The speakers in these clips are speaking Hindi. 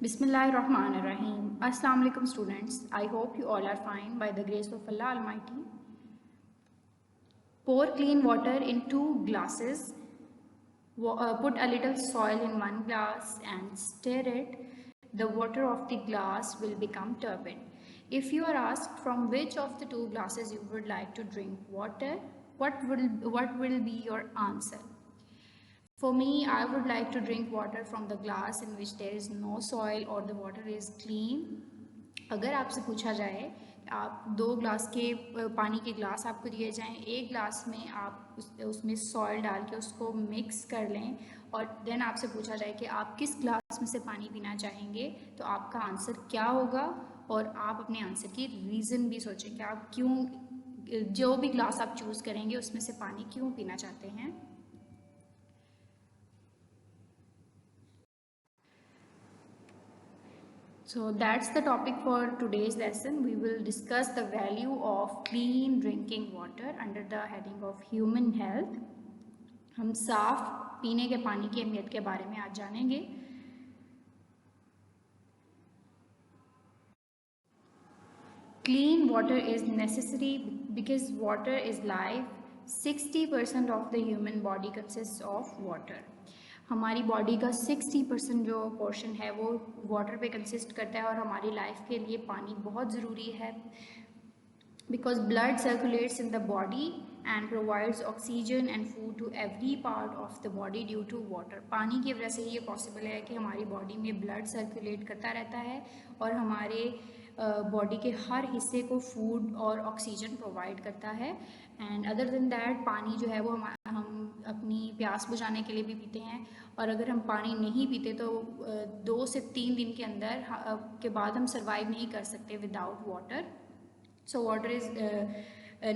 Bismillahirrahmanirrahim. Assalamu alaikum students. I hope you all are fine by the grace of Allah Almighty. Pour clean water in 2 glasses. Put a little soil in 1 glass and stir it. The water of the glass will become turbid. If you are asked from which of the 2 glasses you would like to drink water, what will be your answer? For me, I would like to drink water from the glass in which there is no soil or the water is clean. अगर आपसे पूछा जाए आप 2 ग्लास के पानी के ग्लास आपको दिए जाएं, एक ग्लास में आप उसमें सॉइल डाल के उसको मिक्स कर लें और देन आपसे पूछा जाए कि आप किस ग्लास में से पानी पीना चाहेंगे, तो आपका आंसर क्या होगा और आप अपने आंसर की रीज़न भी सोचें कि आप क्यों, जो भी ग्लास आप चूज़ करेंगे उसमें से पानी क्यों पीना चाहते हैं. So that's the topic for today's lesson. We will discuss the value of clean drinking water under the heading of human health. हम साफ पीने के पानी की अहमियत के बारे में आज जानेंगे. Clean water is necessary because water is life. 60% of the human body consists of water. हमारी बॉडी का 60% जो पोर्शन है वो वाटर पे कंसिस्ट करता है और हमारी लाइफ के लिए पानी बहुत ज़रूरी है because blood circulates in the body and provides oxygen and food to every part of the body due to water. पानी की वजह से ये पॉसिबल है कि हमारी बॉडी में ब्लड सर्कुलेट करता रहता है और हमारे बॉडी के हर हिस्से को फूड और ऑक्सीजन प्रोवाइड करता है. एंड अदर देन दैट पानी जो है वो हम अपनी प्यास बुझाने के लिए भी पीते हैं और अगर हम पानी नहीं पीते तो 2 से 3 दिन के अंदर के बाद हम सर्वाइव नहीं कर सकते without water. So water is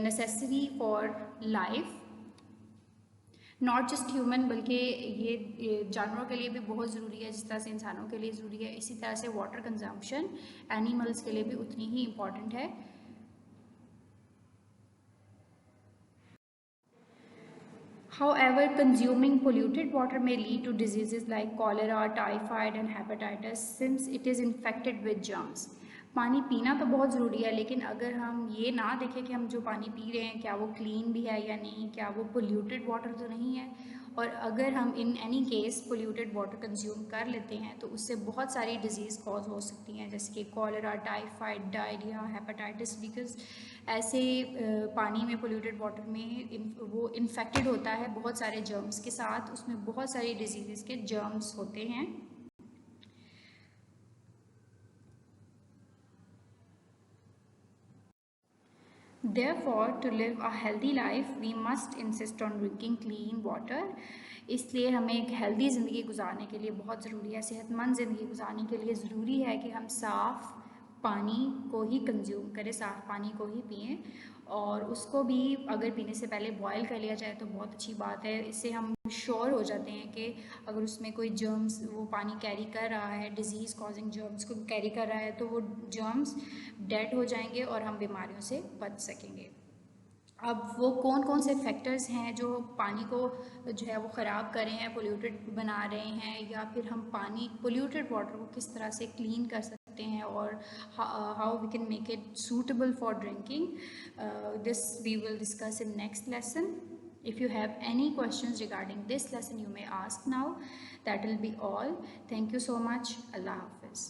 necessary for life, not just human, बल्कि ये जानवरों के लिए भी बहुत ज़रूरी है जिस तरह से इंसानों के लिए ज़रूरी है. इसी तरह से वाटर कंजम्पशन एनिमल्स के लिए भी उतनी ही इम्पॉर्टेंट है. However, consuming polluted water may lead to diseases like cholera, typhoid and hepatitis since it is infected with germs. पानी पीना तो बहुत ज़रूरी है, लेकिन अगर हम ये ना देखें कि हम जो पानी पी रहे हैं क्या वो क्लीन भी है या नहीं, क्या वो पोल्यूटेड वाटर तो नहीं है, और अगर हम in any case polluted water consume कर लेते हैं तो उससे बहुत सारी डिजीज़ कॉज हो सकती हैं जैसे कि cholera, typhoid, diarrhoea, hepatitis. Because ऐसे पानी में पोल्यूटेड वाटर में वो इन्फेक्टेड होता है बहुत सारे जर्म्स के साथ, उसमें बहुत सारी डिजीज़ के जर्म्स होते हैं. Therefore, to live a healthy life, we must insist on drinking clean water. इसलिए हमें एक हेल्दी ज़िंदगी गुजारने के लिए बहुत ज़रूरी है, सेहतमंद ज़िंदगी गुजारने के लिए ज़रूरी है कि हम साफ़ पानी को ही कंज्यूम करें, साफ़ पानी को ही पिएं और उसको भी अगर पीने से पहले बॉयल कर लिया जाए तो बहुत अच्छी बात है. इससे हम श्योर हो जाते हैं कि अगर उसमें कोई जर्म्स वो पानी कैरी कर रहा है, डिजीज़ कॉजिंग जर्म्स को कैरी कर रहा है, तो वो जर्म्स डेड हो जाएंगे और हम बीमारियों से बच सकेंगे. अब वो कौन कौन से फैक्टर्स हैं जो पानी को जो है वो ख़राब कर रहे हैं, पोल्यूटेड बना रहे हैं, या फिर हम पानी पोल्यूटेड वाटर को किस तरह से क्लीन कर सकते हैं और how we can make it suitable for drinking. This we will discuss in next lesson. If you have any questions regarding this lesson, you may ask now. That will be all. Thank you so much. Allah Hafiz.